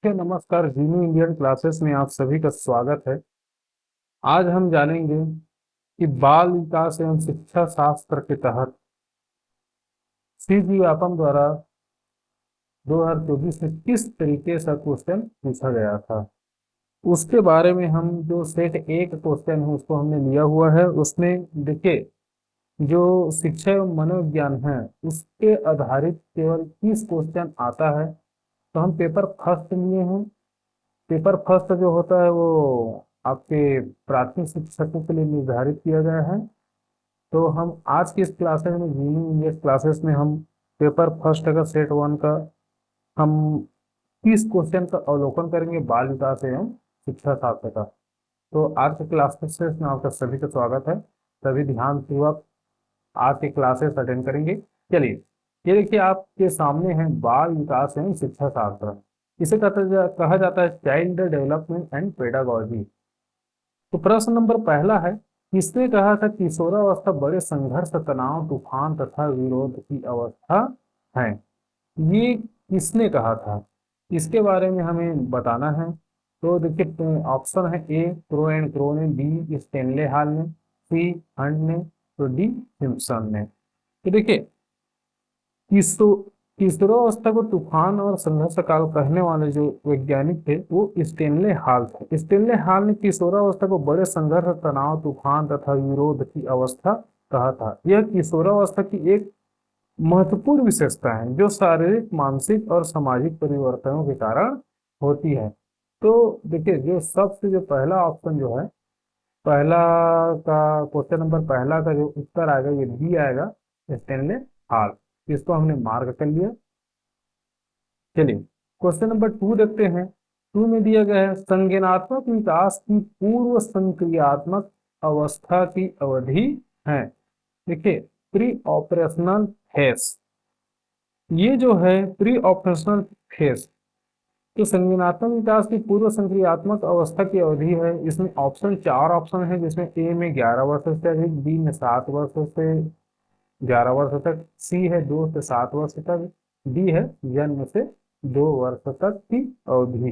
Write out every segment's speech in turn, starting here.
नमस्कार। जीनी Indian classes में आप सभी का स्वागत है। आज हम जानेंगे कि बाल विकास एवं शिक्षा शास्त्र के तहत सीजी व्यापम द्वारा 2024 में किस तरीके से क्वेश्चन पूछा गया था, उसके बारे में हम जो सेट ए का क्वेश्चन है उसको हमने लिया हुआ है। उसमें देखिए, जो शिक्षा एवं मनोविज्ञान है उसके आधारित केवल 30 क्वेश्चन आता है। तो हम पेपर फर्स्ट लिए हैं। पेपर फर्स्ट जो होता है वो आपके प्राथमिक शिक्षकों के लिए निर्धारित किया गया है। तो हम आज की इस क्लासेस में, जूनियर इंग्लिश क्लासेस में, हम पेपर फर्स्ट का सेट वन का हम 30 क्वेश्चन का अवलोकन करेंगे, बाल विकास एवं शिक्षा शास्त्र का। तो आज के क्लासेस में आपका सभी का स्वागत है। सभी ध्यान पूर्वक आज के क्लासेस अटेंड करेंगे। चलिए, ये देखिए आपके सामने है बाल विकास एवं शिक्षा शास्त्र। इसे कहा जाता है चाइल्ड डेवलपमेंट एंड पेडागोजी। तो प्रश्न नंबर पहला है, किसने कहा था किशोरावस्था बड़े संघर्ष, तनाव, तूफान तथा विरोध की अवस्था है? ये किसने कहा था, इसके बारे में हमें बताना है। तो देखिए, ऑप्शन है ए क्रो एंड क्रो ने, बी स्टेनले हाल ने, सी हंट ने, तो डी सिम्पसन ने। तो देखिए, किशो किशोरावस्था को तूफान और संघर्ष काल कहने वाले जो वैज्ञानिक थे वो स्टेनले हाल थे। स्टेनले हाल ने किशोरावस्था को बड़े संघर्ष, तनाव, तूफान तथा विरोध की अवस्था कहा था। यह किशोरावस्था की एक महत्वपूर्ण विशेषता है जो शारीरिक, मानसिक और सामाजिक परिवर्तनों के कारण होती है। तो देखिए, जो सबसे जो पहला ऑप्शन जो है, पहला का क्वेश्चन नंबर पहला का जो उत्तर आएगा ये बी आएगा, स्टेनले हाल। इसको हमने मार्क कर लिया। चलिए, क्वेश्चन नंबर टू देखते हैं। टू में दिया गया है, संज्ञानात्मक विकास की पूर्व संक्रियात्मक अवस्था की अवधि है। देखिए, प्री ऑपरेशनल फेस, ये जो है प्री ऑपरेशनल फेस, तो संज्ञानात्मक विकास की पूर्व संक्रियात्मक अवस्था की अवधि है। इसमें ऑप्शन, चार ऑप्शन है, जिसमें ए में 11 वर्ष से अधिक, बी में 7 वर्ष से 11 वर्ष तक, सी है 2 से 7 वर्ष तक, डी है जन्म से 2 वर्ष तक की अवधि।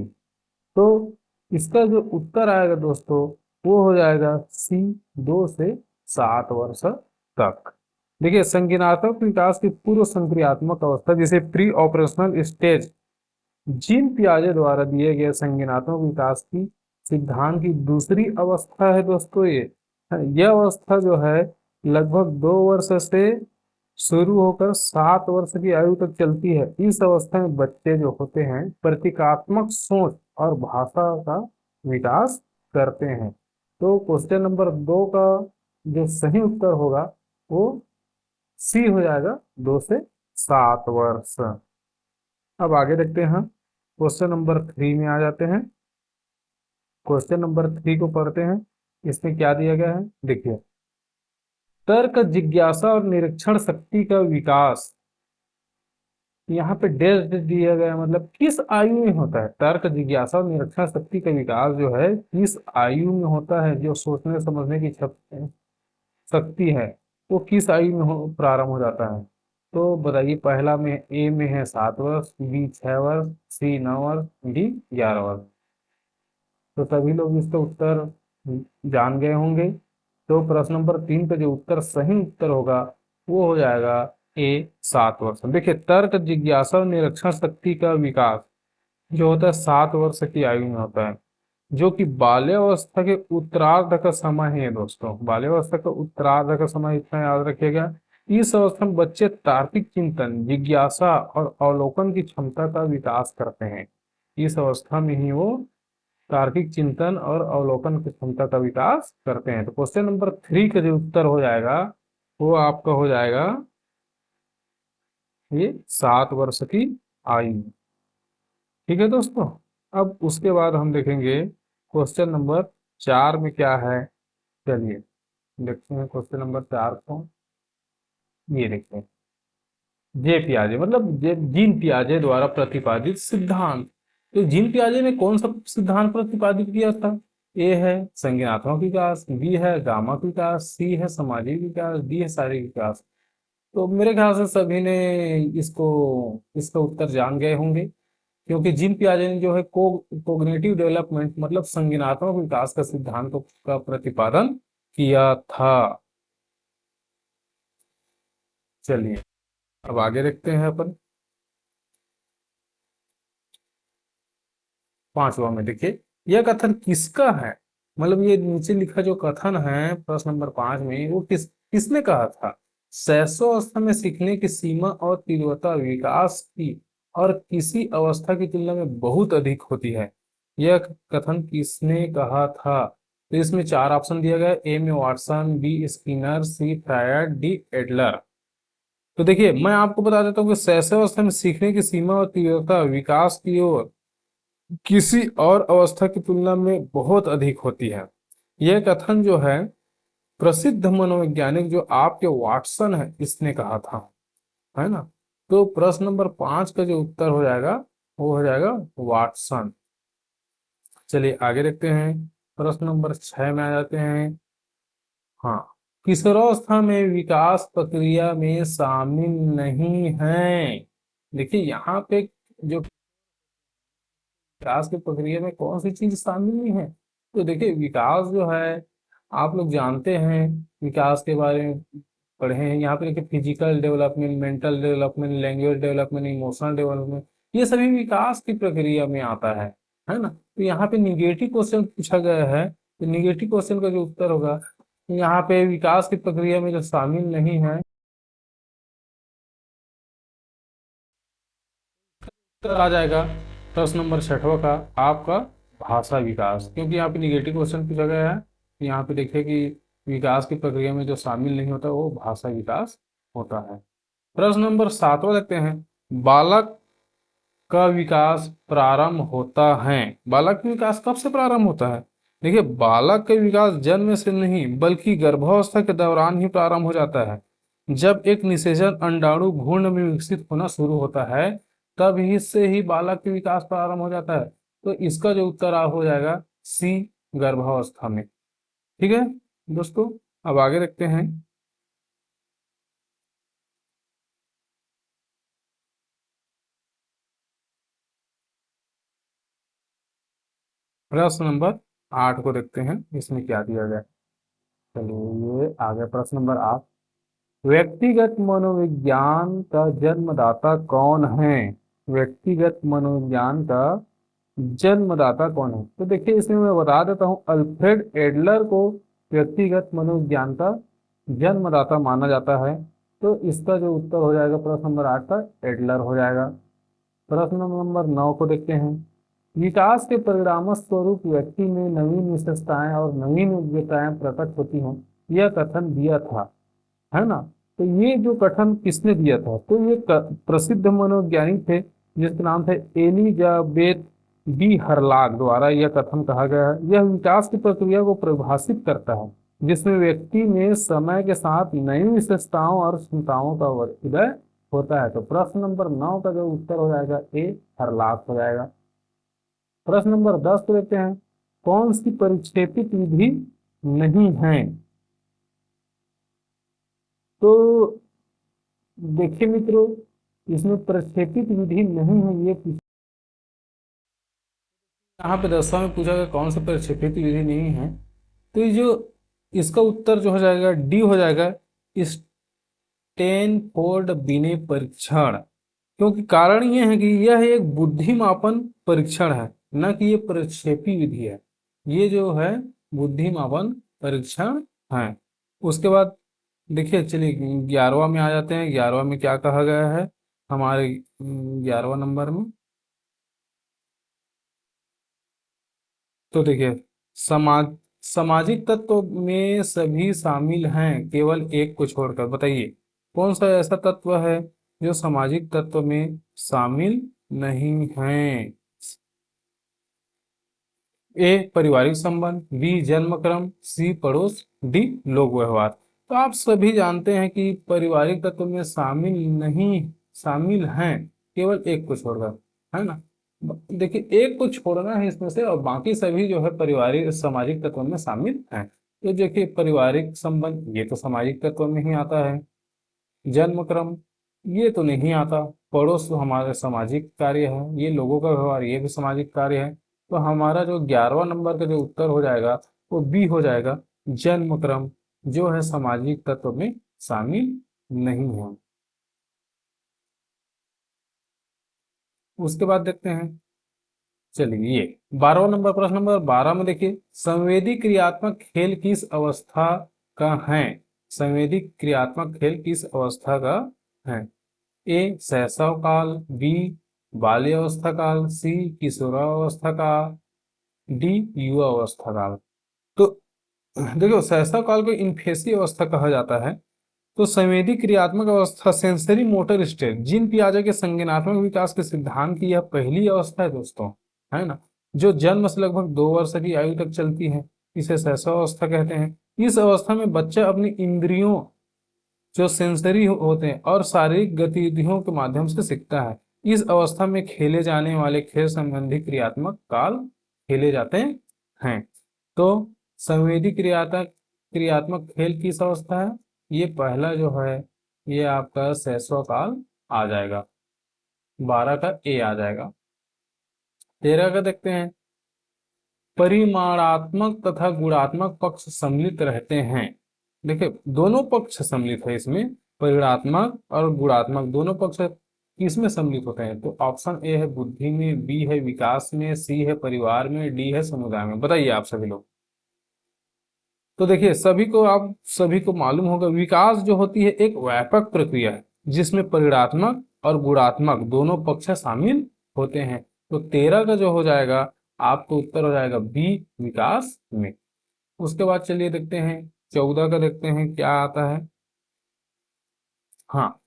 तो इसका जो उत्तर आएगा दोस्तों वो हो जाएगा सी, 2 से 7 वर्ष तक। देखिए, संज्ञानात्मक विकास की पूर्व संक्रियात्मक अवस्था जिसे प्री ऑपरेशनल स्टेज, जीन पियाजे द्वारा दिए गए संज्ञानात्मक विकास की सिद्धांत की दूसरी अवस्था है दोस्तों। यह अवस्था जो है लगभग 2 वर्ष से शुरू होकर 7 वर्ष की आयु तक चलती है। इस अवस्था में बच्चे जो होते हैं प्रतीकात्मक सोच और भाषा का विकास करते हैं। तो क्वेश्चन नंबर 2 का जो सही उत्तर होगा वो सी हो जाएगा, 2 से 7 वर्ष। अब आगे देखते हैं, क्वेश्चन नंबर 3 में आ जाते हैं। क्वेश्चन नंबर 3 को पढ़ते हैं। इसमें क्या दिया गया है, देखिए, तर्क, जिज्ञासा और निरीक्षण शक्ति का विकास, यहाँ पे डेज दिया गया है, मतलब किस आयु में होता है। तर्क, जिज्ञासा और निरीक्षण शक्ति का विकास जो है किस आयु में होता है, जो सोचने समझने की शक्ति है वो किस आयु में प्रारंभ हो जाता है। तो बताइए, पहला में ए में है 7 वर्ष, बी 6 वर्ष, सी 9 वर्ष, डी 11 वर्ष। तो सभी लोग इसका उत्तर जान गए होंगे। तो प्रश्न नंबर 3 का जो उत्तर सही उत्तर होगा वो हो जाएगा ए, 7 वर्ष। देखिए, तर्क, जिज्ञासा और निरीक्षण शक्ति का विकास जो होता है 7 वर्ष की आयु में होता है, जो कि बाल्यावस्था के उत्तरार्ध का समय है दोस्तों। बाल्यावस्था का उत्तरार्ध का समय, इतना याद रखिएगा। इस अवस्था में बच्चे तार्किक चिंतन, जिज्ञासा और अवलोकन की क्षमता का विकास करते हैं। इस अवस्था में ही वो तार्किक चिंतन और अवलोकन की क्षमता का विकास करते हैं। तो क्वेश्चन नंबर 3 का जो उत्तर हो जाएगा वो आपका हो जाएगा ये 7 वर्ष की आयु। ठीक है दोस्तों। अब उसके बाद हम देखेंगे क्वेश्चन नंबर 4 में क्या है। चलिए देखते हैं क्वेश्चन नंबर 4 को। ये देखते हैं, जे पियाजे मतलब जीन पियाजे द्वारा प्रतिपादित सिद्धांत। तो जीन पियाजे ने कौन सा सिद्धांत प्रतिपादित किया था? ए है संज्ञानात्मक विकास, बी है गामक विकास, सी है सामाजिक विकास, डी है शारीरिक विकास। तो मेरे ख्याल से सभी ने इसको इसका उत्तर जान गए होंगे। क्योंकि जिन पियाजे ने जो है कोग्निटिव डेवलपमेंट मतलब संज्ञानात्मक विकास का सिद्धांतों का प्रतिपादन किया था। चलिए अब आगे देखते हैं अपन। पांचवा में देखिए, यह कथन किसका है, मतलब ये नीचे लिखा जो कथन है प्रश्न नंबर 5 में, वो किसने कहा था। शैशवावस्था में सीखने की सीमा और तीव्रता विकास की और किसी अवस्था की तुलना में बहुत अधिक होती है। यह कथन किसने कहा था। तो इसमें चार ऑप्शन दिया गया, ए में वाटसन, बी स्किनर, सी फ्रायड, डी एडलर। तो देखिए मैं आपको बता देता हूँ कि शैशवावस्था में सीखने की सीमा और तीव्रता विकास की ओर किसी और अवस्था की तुलना में बहुत अधिक होती है। यह कथन जो है प्रसिद्ध मनोवैज्ञानिक जो आपके वाटसन है इसने कहा था, है ना। तो प्रश्न नंबर 5 का जो उत्तर हो जाएगा वो हो जाएगा वाटसन। चलिए आगे देखते हैं, प्रश्न नंबर 6 में आ जाते हैं। हाँ, किशोरावस्था में विकास प्रक्रिया में शामिल नहीं है। देखिए यहाँ पे जो विकास की प्रक्रिया में कौन सी चीज शामिल नहीं है। तो देखिए विकास जो है आप लोग जानते हैं, विकास के बारे में पढ़े हैं। यहाँ पे देखिए physical development, mental development, language development, emotional development, ये सभी विकास की प्रक्रिया में आता है ना। तो यहाँ पे निगेटिव क्वेश्चन पूछा गया है, तो निगेटिव क्वेश्चन का जो उत्तर होगा यहाँ पे विकास की प्रक्रिया में जो शामिल नहीं है, उत्तर आ जाएगा प्रश्न नंबर 6वां का आपका भाषा विकास। क्योंकि यहाँ पे निगेटिव क्वेश्चन पूछा गया है, तो यहाँ पे देखिए कि विकास की प्रक्रिया में जो शामिल नहीं होता वो भाषा विकास होता है। प्रश्न नंबर 7वां देखते हैं, बालक का विकास प्रारंभ होता है। बालक का विकास कब से प्रारंभ होता है। देखिए बालक का विकास जन्म से नहीं बल्कि गर्भावस्था के दौरान ही प्रारंभ हो जाता है। जब एक निषेचन अंडाणु भ्रूण में विकसित होना शुरू होता है तब ही से ही बालक का विकास प्रारंभ हो जाता है। तो इसका जो उत्तर हो जाएगा सी, गर्भावस्था में। ठीक है दोस्तों, अब आगे देखते हैं। प्रश्न नंबर 8 को देखते हैं, इसमें क्या दिया गया है। चलिए ये आ गया प्रश्न नंबर 8। व्यक्तिगत मनोविज्ञान का जन्मदाता कौन है। व्यक्तिगत मनोविज्ञान का जन्मदाता कौन है। तो देखिए इसमें मैं बता देता हूँ, अल्फ्रेड एडलर को व्यक्तिगत मनोविज्ञान का जन्मदाता माना जाता है। तो इसका जो उत्तर हो जाएगा प्रश्न नंबर 8 का एडलर हो जाएगा। प्रश्न नंबर 9 को देखते हैं, विकास के परिणाम स्वरूप व्यक्ति में नवीन विशेषताएं और नवीन योग्यताएं प्रकट होती हैं, यह कथन दिया था, है ना। तो ये जो कथन किसने दिया था, तो ये प्रसिद्ध मनोवैज्ञानिक थे जिसका नाम था एलिजाबेथ बी हरलाग द्वारा यह कथन कहा गया है। यह विकास की प्रक्रिया को परिभाषित करता है जिसमें व्यक्ति में समय के साथ नई विशेषताओं और क्षमताओं का उदय होता है। तो प्रश्न नंबर 9 का जो उत्तर हो जाएगा ए, हरलाग हो जाएगा। प्रश्न नंबर 10 को देखते हैं, कौन सी परिक्षेपित विधि नहीं है। तो देखिए मित्रों, इसमें प्रक्षेपित विधि नहीं है ये यहाँ पे 10वां में पूछा गया कौन सी प्रक्षेपित विधि नहीं है। तो ये जो इसका उत्तर जो हो जाएगा डी हो जाएगा, स्टैनफोर्ड बिने परीक्षण। क्योंकि कारण ये है कि यह एक बुद्धिमापन परीक्षण है, न कि ये प्रक्षेपी विधि है। ये जो है बुद्धिमापन परीक्षण है। उसके बाद देखिए चलिए 11वां में आ जाते हैं। 11वां में क्या कहा गया है हमारे 11वां नंबर में। तो देखिए समाज सामाजिक तत्व में सभी शामिल हैं केवल एक को छोड़कर। बताइए कौन सा ऐसा तत्व है जो सामाजिक तत्व में शामिल नहीं है। ए पारिवारिक संबंध, बी जन्म क्रम, सी पड़ोस, डी लोक व्यवहार। तो आप सभी जानते हैं कि पारिवारिक तत्व में शामिल हैं केवल एक को छोड़कर, है ना। देखिए एक को छोड़ना है इसमें से और बाकी सभी जो है पारिवारिक सामाजिक तत्व में शामिल हैं। तो देखिए पारिवारिक संबंध ये तो सामाजिक तत्व में ही आता है। जन्म क्रम ये तो नहीं आता। पड़ोस तो हमारा सामाजिक कार्य है, ये लोगों का व्यवहार ये भी सामाजिक कार्य है। तो हमारा जो 11वां नंबर का जो उत्तर हो जाएगा वो बी हो जाएगा, जन्म क्रम, जो है सामाजिक तत्व में शामिल नहीं है। उसके बाद देखते हैं, चलिए ये 12वां नंबर, प्रश्न नंबर 12 में देखिए, संवेदी क्रियात्मक खेल किस अवस्था का है? संवेदी क्रियात्मक खेल किस अवस्था का है? ए शैशव काल, बी बाल्य अवस्था काल, सी किशोरावस्था काल, डी युवा अवस्था काल। तो देखो, शैशव काल को इन्फेसी अवस्था कहा जाता है। तो संवेदी क्रियात्मक अवस्था, सेंसरी मोटर स्टेट, जीन पियाजे के संज्ञानात्मक विकास के सिद्धांत की यह पहली अवस्था है दोस्तों, है ना, जो जन्म से लगभग 2 वर्ष की आयु तक चलती है। इसे शैशव अवस्था कहते हैं। इस अवस्था में बच्चा अपनी इंद्रियों, जो सेंसरी होते हैं, और शारीरिक गतिविधियों के माध्यम से सीखता है। इस अवस्था में खेले जाने वाले खेल संबंधी क्रियात्मक काल खेले जाते हैं। तो संवेदी क्रियात्मक खेल किस अवस्था है? ये पहला जो है, ये आपका शैशव काल आ जाएगा, 12 का ए आ जाएगा। 13 का देखते हैं, परिमाणात्मक तथा गुणात्मक पक्ष सम्मिलित रहते हैं। देखिए, दोनों पक्ष सम्मिलित है इसमें, परिमाणात्मक और गुणात्मक दोनों पक्ष किसमें सम्मिलित होते हैं? तो ऑप्शन ए है बुद्धि में, बी है विकास में, सी है परिवार में, डी है समुदाय में। बताइए आप सभी लोग। तो देखिए, सभी को मालूम होगा, विकास जो होती है एक व्यापक प्रक्रिया है जिसमें परिणात्मक और गुणात्मक दोनों पक्ष शामिल होते हैं। तो 13 का जो हो जाएगा, आपको उत्तर हो जाएगा बी, विकास में। उसके बाद चलिए देखते हैं, 14 का देखते हैं क्या आता है। हाँ,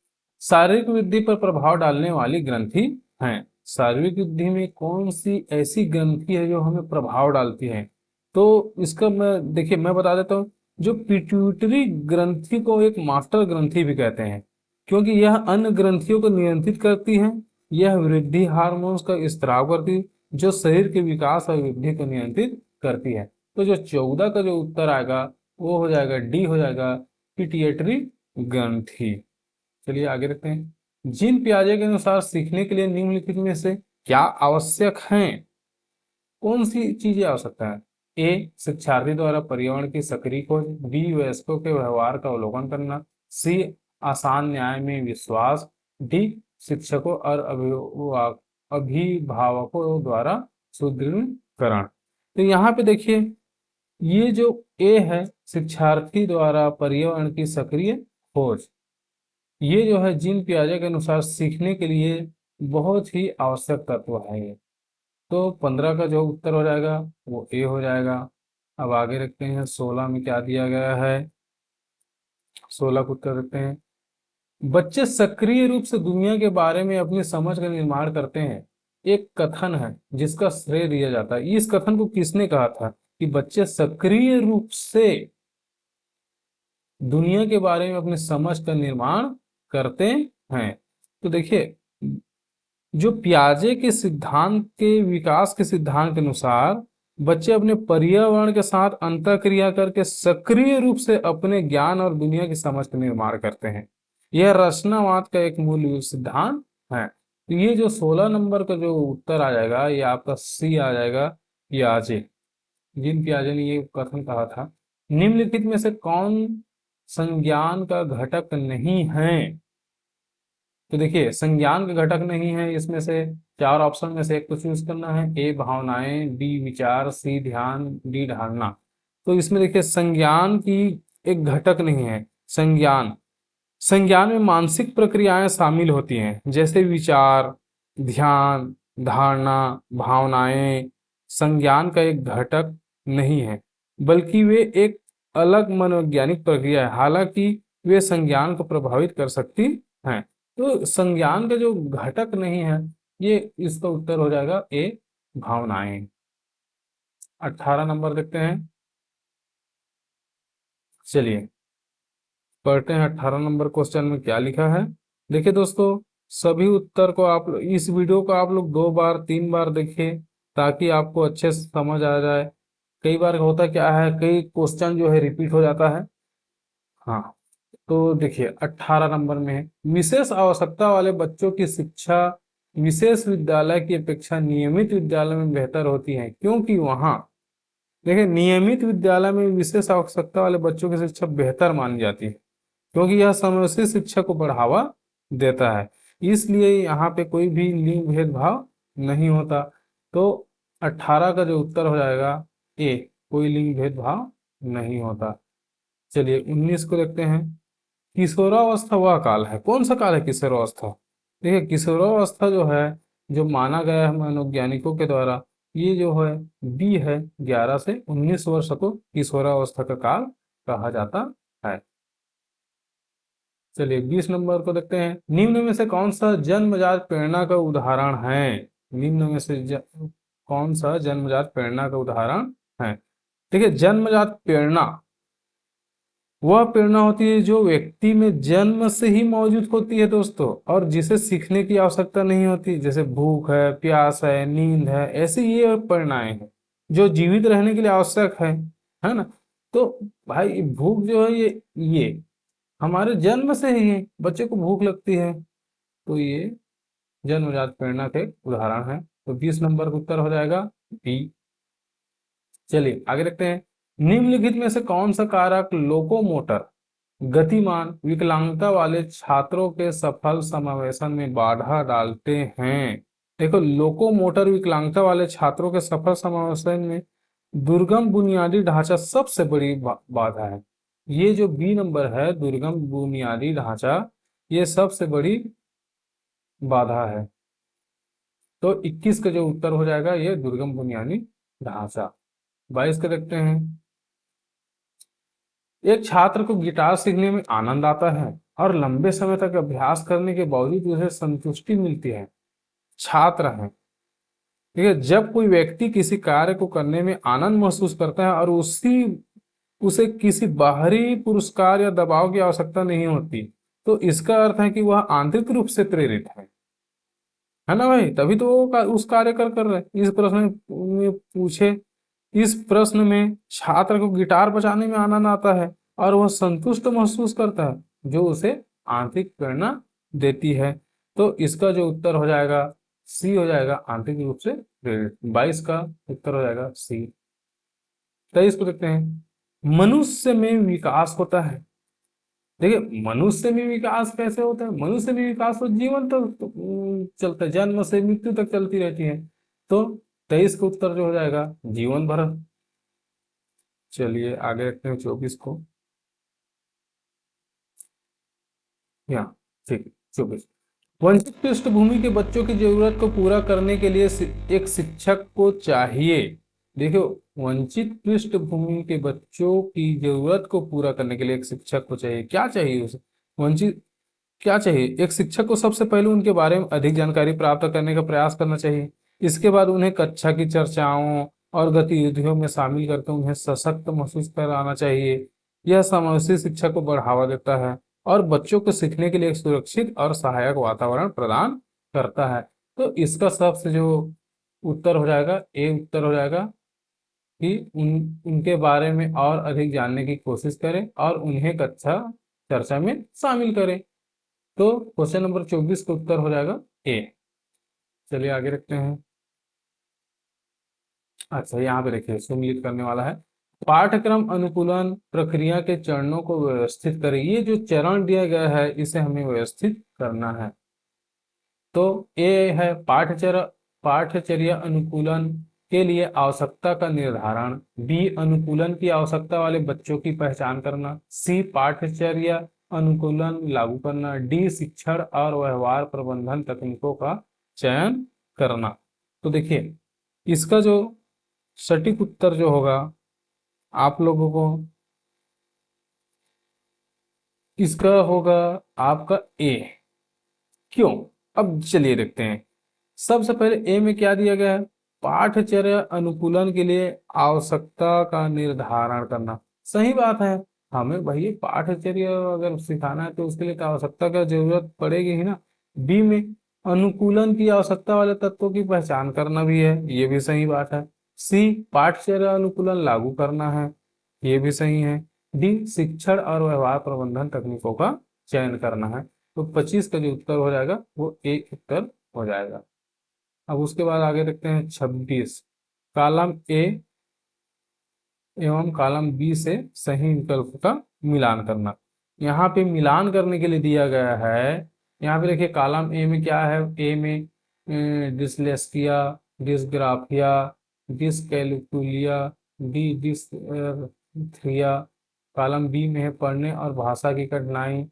शारीरिक वृद्धि पर प्रभाव डालने वाली ग्रंथि है। शारीरिक वृद्धि में कौन सी ऐसी ग्रंथि है जो हमें प्रभाव डालती है? तो इसका मैं, देखिए मैं बता देता हूँ, जो पिट्यूटरी ग्रंथि को एक मास्टर ग्रंथि भी कहते हैं, क्योंकि यह अन्य ग्रंथियों को नियंत्रित करती है। यह वृद्धि हार्मोन्स का स्त्राव करती है, जो शरीर के विकास और वृद्धि को नियंत्रित करती है। तो जो 14 का जो उत्तर आएगा वो हो जाएगा डी, हो जाएगा पिट्यूटरी ग्रंथि। चलिए आगे देखते हैं, जीन पियाजे के अनुसार सीखने के लिए निम्नलिखित में से क्या आवश्यक है? कौन सी चीजें आवश्यकता है? ए शिक्षार्थी द्वारा पर्यावरण की सक्रिय खोज, बी वयस्कों के व्यवहार का अवलोकन करना, सी आसान न्याय में विश्वास, डी शिक्षकों और अभिभावकों द्वारा सुदृढ़ीकरण। तो यहाँ पे देखिए, ये जो ए है, शिक्षार्थी द्वारा पर्यावरण की सक्रिय खोज, ये जो है जीन पियाजे के अनुसार सीखने के लिए बहुत ही आवश्यक तत्व है ये। तो 15 का जो उत्तर हो जाएगा वो ए हो जाएगा। अब आगे रखते हैं, 16 में क्या दिया गया है? 16 का उत्तर रखते हैं, बच्चे सक्रिय रूप से दुनिया के बारे में अपनी समझ का निर्माण करते हैं। एक कथन है जिसका श्रेय दिया जाता है। इस कथन को किसने कहा था कि बच्चे सक्रिय रूप से दुनिया के बारे में अपनी समझ का निर्माण करते हैं? तो देखिए, जो पियाजे के सिद्धांत के विकास के सिद्धांत के अनुसार बच्चे अपने पर्यावरण के साथ अंतःक्रिया करके सक्रिय रूप से अपने ज्ञान और दुनिया की समझ का निर्माण करते हैं। यह रचनावाद का एक मूल सिद्धांत है। तो ये जो 16 नंबर का जो उत्तर आ जाएगा, ये आपका सी आ जाएगा, पियाजे। जिन पियाजे ने ये कथन कहा था, निम्नलिखित में से कौन संज्ञान का घटक नहीं है? तो देखिए, संज्ञान का घटक नहीं है, इसमें से 4 ऑप्शन में से एक को चूज करना है। ए भावनाएं, बी विचार, सी ध्यान, डी धारणा। तो इसमें देखिए, संज्ञान की एक घटक नहीं है। संज्ञान में मानसिक प्रक्रियाएं शामिल होती हैं, जैसे विचार, ध्यान, धारणा, भावनाएं। संज्ञान का एक घटक नहीं है, बल्कि वे एक अलग मनोवैज्ञानिक प्रक्रिया है, हालांकि वे संज्ञान को प्रभावित कर सकती हैं। तो संज्ञान का जो घटक नहीं है, ये इसका उत्तर हो जाएगा ए, भावनाएं। 18 नंबर देखते हैं, चलिए पढ़ते हैं 18 नंबर क्वेश्चन में क्या लिखा है। देखिए दोस्तों, सभी उत्तर को आप, इस वीडियो को आप लोग 2 बार 3 बार देखिए, ताकि आपको अच्छे से समझ आ जाए। कई बार होता क्या है, कई क्वेश्चन जो है रिपीट हो जाता है। हाँ, तो देखिए 18 नंबर में है, विशेष आवश्यकता वाले बच्चों की शिक्षा विशेष विद्यालय की अपेक्षा नियमित विद्यालय में बेहतर होती है, क्योंकि वहां देखिए नियमित विद्यालय में विशेष आवश्यकता वाले बच्चों की शिक्षा बेहतर मानी जाती है, क्योंकि यह समवयसी शिक्षा को बढ़ावा देता है, इसलिए यहाँ पे कोई भी लिंग भेदभाव नहीं होता। तो 18 का जो उत्तर हो जाएगा ए, कोई लिंग भेदभाव नहीं होता। चलिए 19 को देखते हैं। किशोरावस्था वह काल है, कौन सा काल है किशोरावस्था? देखिए किशोरावस्था जो है, जो माना गया है मनोवैज्ञानिकों के द्वारा, ये जो है बी है, 11 से 19 वर्ष को किशोरावस्था का काल कहा जाता है। चलिए 20 नंबर को देखते हैं। निम्न में से कौन सा जन्मजात प्रेरणा का उदाहरण है? निम्न में से कौन सा जन्मजात प्रेरणा का उदाहरण है? देखिए जन्मजात प्रेरणा वह प्रेरणा होती है जो व्यक्ति में जन्म से ही मौजूद होती है दोस्तों, और जिसे सीखने की आवश्यकता नहीं होती, जैसे भूख है, प्यास है, नींद है, ऐसी ये प्रेरणाएं हैं जो जीवित रहने के लिए आवश्यक है ना। तो भाई भूख जो है ये हमारे जन्म से ही है, बच्चे को भूख लगती है, तो ये जन्मजात प्रेरणा के उदाहरण है। तो 20 नंबर का उत्तर हो जाएगा बी। चलिए आगे देखते हैं। निम्नलिखित में से कौन सा कारक लोकोमोटर गतिमान विकलांगता वाले छात्रों के सफल समावेशन में बाधा डालते हैं? देखो लोकोमोटर विकलांगता वाले छात्रों के सफल समावेशन में दुर्गम बुनियादी ढांचा सबसे बड़ी बाधा है। ये जो बी नंबर है, दुर्गम बुनियादी ढांचा, ये सबसे बड़ी बाधा है। तो 21 का जो उत्तर हो जाएगा ये दुर्गम बुनियादी ढांचा। 22 का देखते हैं। एक छात्र को गिटार सीखने में आनंद आता है और लंबे समय तक अभ्यास करने के बावजूद उसे संतुष्टि मिलती है। छात्र है, ठीक है, जब कोई व्यक्ति किसी कार्य को करने में आनंद महसूस करता है और उसे किसी बाहरी पुरस्कार या दबाव की आवश्यकता नहीं होती, तो इसका अर्थ है कि वह आंतरिक रूप से प्रेरित है ना भाई, तभी तो वो उस कार्य कर रहे हैं। इस प्रश्न में पूछे, इस प्रश्न में छात्र को गिटार बजाने में आनंद आता है और वह संतुष्ट महसूस करता है, जो उसे आंतरिक प्रेरणा देती है। तो इसका जो उत्तर हो जाएगा सी हो जाएगा, आंतरिक रूप से प्रेरित। 22 का उत्तर हो जाएगा सी। 23 को देखते हैं। मनुष्य में विकास होता है। देखिए मनुष्य में विकास कैसे होता है? मनुष्य में विकास तो जीवन तो चलता है, जन्म से मृत्यु तक चलती रहती है। तो 23 का उत्तर जो हो जाएगा जीवन भर। चलिए आगे रखते हैं 24 को। यहाँ ठीक है 24। वंचित पृष्ठभूमि के बच्चों की जरूरत को पूरा करने के लिए एक शिक्षक को चाहिए। देखो वंचित पृष्ठभूमि के बच्चों की जरूरत को पूरा करने के लिए एक शिक्षक को चाहिए। क्या चाहिए उसे? वंचित क्या चाहिए? एक शिक्षक को सबसे पहले उनके बारे में अधिक जानकारी प्राप्त करने का प्रयास करना चाहिए। इसके बाद उन्हें कक्षा की चर्चाओं और गतिविधियों में शामिल करके उन्हें सशक्त महसूस कराना चाहिए। यह समावेशी शिक्षा को बढ़ावा देता है और बच्चों को सीखने के लिए एक सुरक्षित और सहायक वातावरण प्रदान करता है। तो इसका सबसे जो उत्तर हो जाएगा ए उत्तर हो जाएगा कि उनके बारे में और अधिक जानने की कोशिश करें और उन्हें कक्षा चर्चा में शामिल करें। तो क्वेश्चन नंबर 24 का उत्तर हो जाएगा ए। चलिए आगे रखते हैं। अच्छा यहाँ पे देखिए सम्मिलित करने वाला है। पाठ्यक्रम अनुकूलन प्रक्रिया के चरणों को व्यवस्थित करें। ये जो चरण दिया गया है इसे हमें व्यवस्थित करना है। तो ए है पाठ्यचर्या अनुकूलन के लिए आवश्यकता का निर्धारण। बी अनुकूलन की आवश्यकता वाले बच्चों की पहचान करना। सी पाठ्यचर्या अनुकूलन लागू करना। डी शिक्षण और व्यवहार प्रबंधन तकनीकों का चयन करना। तो देखिए इसका जो सटीक उत्तर जो होगा आप लोगों को, इसका होगा आपका ए। क्यों? अब चलिए देखते हैं। सबसे पहले ए में क्या दिया गया है? पाठ्यचर्या अनुकूलन के लिए आवश्यकता का निर्धारण करना। सही बात है, हमें भैया पाठ्यचर्या अगर सिखाना है तो उसके लिए तो आवश्यकता का जरूरत पड़ेगी ही ना। बी में अनुकूलन की आवश्यकता वाले तत्वों की पहचान करना भी है, ये भी सही बात है। सी पाठ्यचर्या अनुकूलन लागू करना है, ये भी सही है। डी, शिक्षण और व्यवहार प्रबंधन तकनीकों का चयन करना है। तो 25 का जो उत्तर हो जाएगा वो ए उत्तर हो जाएगा। अब उसके बाद आगे देखते हैं 26, कॉलम ए एवं कॉलम बी से सही विकल्प का मिलान करना। यहाँ पे मिलान करने के लिए दिया गया है, यहाँ पे देखिए कॉलम ए में क्या है, ए में dyslexia, dysgraphia, dyscalculia, D dysarthria. Column B में है पढ़ने और भाषा की कठिनाई,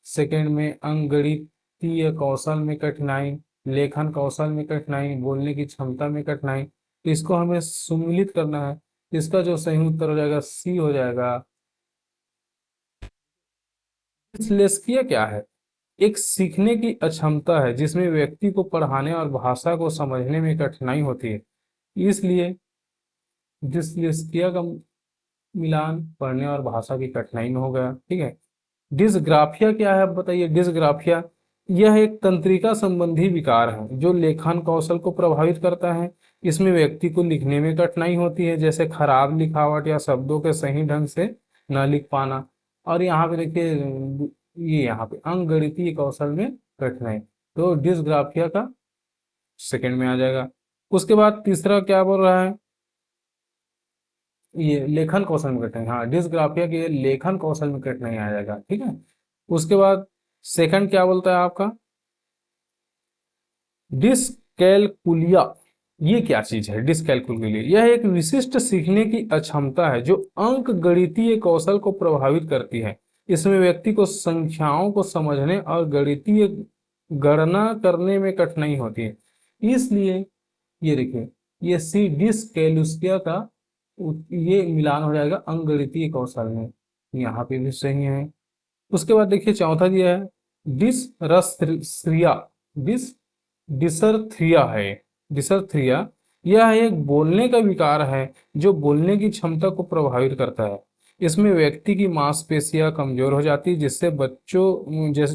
सेकंड में अंकगणितीय कौशल में कठिनाई, लेखन कौशल में कठिनाई, बोलने की क्षमता में कठिनाई। तो इसको हमें सम्मिलित करना है। इसका जो सही उत्तर हो जाएगा सी हो जाएगा। डिस्लेक्सिया क्या है? एक सीखने की अक्षमता है जिसमें व्यक्ति को पढ़ाने और भाषा को समझने में कठिनाई होती है, इसलिए डिस्लेक्सिया का मिलान पढ़ने और भाषा की कठिनाई में हो गया। ठीक है। डिसग्राफिया क्या है, आप बताइए। डिसग्राफिया यह एक तंत्रिका संबंधी विकार है जो लेखन कौशल को प्रभावित करता है। इसमें व्यक्ति को लिखने में कठिनाई होती है, जैसे खराब लिखावट या शब्दों के सही ढंग से न लिख पाना। और यहाँ पे देखिए, ये यहाँ पे अंकगणितीय कौशल में कठिनाई, तो डिसग्राफिया का सेकंड में आ जाएगा। उसके बाद तीसरा क्या बोल रहा है, ये लेखन कौशल में कठिनाई, हाँ डिसग्राफिया के लेखन कौशल में कठिनाई आ जाएगा। ठीक है। उसके बाद सेकंड क्या बोलता है आपका, डिसकैलकुलिया। ये क्या चीज है डिसकैलकुलिया? यह एक विशिष्ट सीखने की अक्षमता है जो अंक गणितीय कौशल को प्रभावित करती है। इसमें व्यक्ति को संख्याओं को समझने और गणितीय गणना करने में कठिनाई होती है, इसलिए ये देखिए, ये सी डिसकैलकुलिया का ये मिलान हो जाएगा अंकगणितीय कौशल में। यहाँ पे भी सही है। उसके बाद देखिए चौथा दिया है डिसरथ्रिया। डिस डिसरथ्रिया है। डिसरथ्रिया यह एक बोलने का विकार है जो बोलने की क्षमता को प्रभावित करता है। इसमें व्यक्ति की मांसपेशियां कमजोर हो जाती है जिससे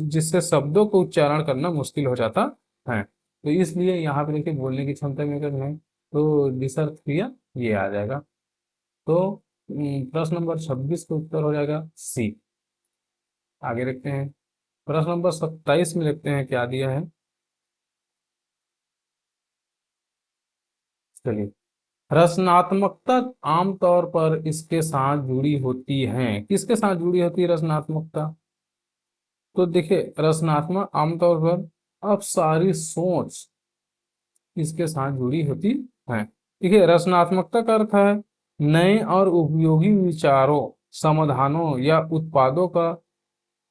जिससे शब्दों को उच्चारण करना मुश्किल हो जाता है। तो इसलिए यहाँ पे देखिए बोलने की क्षमता में अगर है तो डिसरथ्रिया ये आ जाएगा। तो प्रश्न नंबर 26 का उत्तर हो जाएगा सी। आगे देखते हैं प्रश्न नंबर 27 में, देखते हैं क्या दिया है। चलिए, रचनात्मकता आमतौर पर इसके साथ जुड़ी होती है, किसके साथ जुड़ी होती है रचनात्मकता? तो देखिए रचनात्मक आमतौर पर अब सारी सोच इसके साथ जुड़ी होती है। देखिए रचनात्मकता का अर्थ है नए और उपयोगी विचारों, समाधानों या उत्पादों का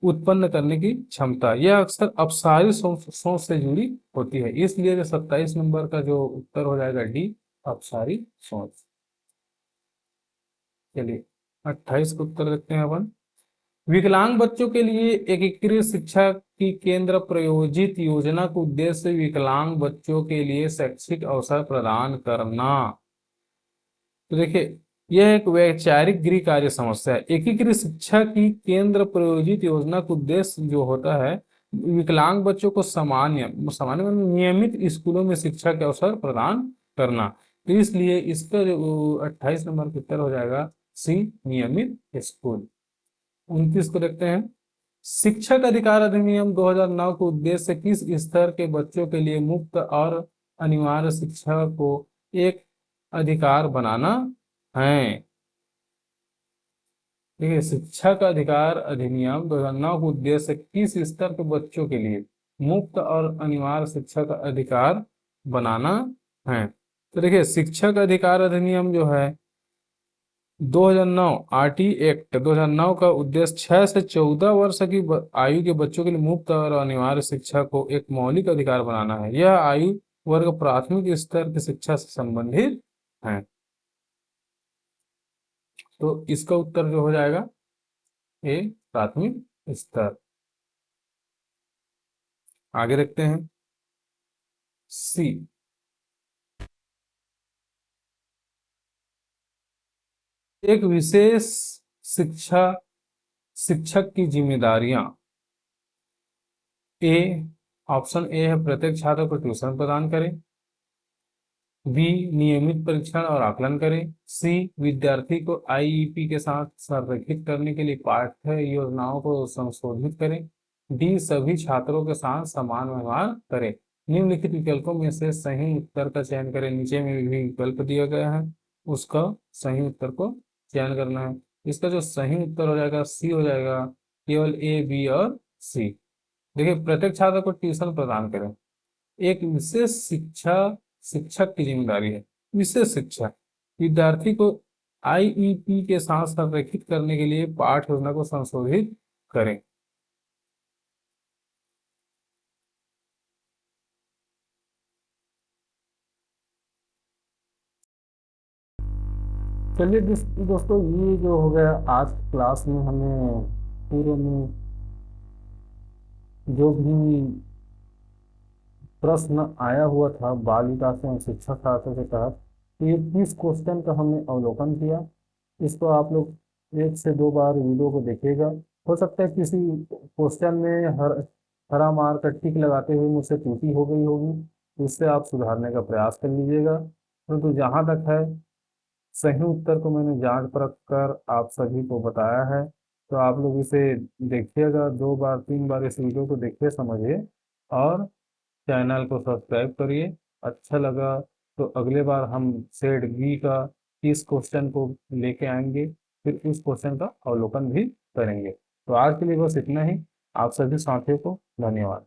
उत्पन्न करने की क्षमता। यह अक्सर अपसारी सोच से जुड़ी होती है, इसलिए 27 नंबर का जो उत्तर हो जाएगा डी, अपसारी सोच। चलिए 28 का उत्तर देखते हैं अपन। विकलांग बच्चों के लिए एकीकृत शिक्षा की केंद्र प्रायोजित योजना का उद्देश्य विकलांग बच्चों के लिए शैक्षिक अवसर प्रदान करना। तो देखिए यह एक वैचारिक गृह कार्य समस्या है। एकीकृत शिक्षा की केंद्र प्रायोजित योजना का उद्देश्य जो होता है विकलांग बच्चों को सामान्य सामान्य मतलब नियमित स्कूलों में शिक्षा के अवसर प्रदान करना। तो इसलिए इसका जो 28 नंबर का उत्तर हो जाएगा सी, नियमित स्कूल। 29 को देखते हैं। शिक्षक अधिकार अधिनियम 2009 के उद्देश्य किस स्तर के बच्चों के लिए मुफ्त और अनिवार्य शिक्षा को एक अधिकार बनाना है? देखिए शिक्षा का अधिकार अधिनियम 2009 का उद्देश्य किस स्तर के बच्चों के लिए मुफ्त और अनिवार्य शिक्षा का अधिकार बनाना है। तो देखिए शिक्षा का अधिकार अधिनियम जो है 2009 आरटी एक्ट 2009 का उद्देश्य 6 से 14 वर्ष की आयु के बच्चों के लिए मुफ्त और अनिवार्य शिक्षा को एक मौलिक अधिकार बनाना है। यह आयु वर्ग प्राथमिक स्तर की शिक्षा से संबंधित है। तो इसका उत्तर जो हो जाएगा ए, प्राथमिक स्तर। आगे देखते हैं सी। एक विशेष शिक्षा शिक्षक की जिम्मेदारियां। ए, ऑप्शन ए है प्रत्येक छात्र को ट्यूशन प्रदान करें। बी, नियमित परीक्षण और आकलन करें। सी, विद्यार्थी को आईईपी के साथ संरेखित करने के लिए पाठ्य योजनाओं को संशोधित करें। डी, सभी छात्रों के साथ समान व्यवहार करें। निम्नलिखित विकल्पों में से सही उत्तर का चयन करें। नीचे में भी विकल्प दिया गया है, उसका सही उत्तर को चयन करना है। इसका जो सही उत्तर हो जाएगा सी हो जाएगा, केवल ए, बी और सी। देखिए, प्रत्येक छात्र को ट्यूशन प्रदान करें। एक विशेष शिक्षा शिक्षक की जिम्मेदारी है। विशेष शिक्षा विद्यार्थी को आईईपी के साथ संरेखित करने के लिए पाठ योजना को संशोधित करें। चलिए दोस्तों, ये जो हो गया आज क्लास में हमें पूरे में जो भी प्रश्न आया हुआ था बाल विकास एवं शिक्षा शास्त्र के तहत, तो ये 30 क्वेश्चन का हमने अवलोकन किया। इसको आप लोग 1 से 2 बार वीडियो को देखिएगा। हो सकता है किसी क्वेश्चन में हरा मार का टिक लगाते हुए मुझसे त्रुटि हो गई होगी, तो इससे आप सुधारने का प्रयास कर लीजिएगा। परंतु जहाँ तक है, सही उत्तर को मैंने जांच परख कर आप सभी को बताया है, तो आप लोग इसे देखिएगा, 2 बार 3 बार इस वीडियो को देखिए, समझिए और चैनल को सब्सक्राइब करिए। अच्छा लगा तो अगले बार हम सेट बी का इस क्वेश्चन को लेके आएंगे, फिर उस क्वेश्चन का अवलोकन भी करेंगे। तो आज के लिए बस इतना ही। आप सभी साथियों को धन्यवाद।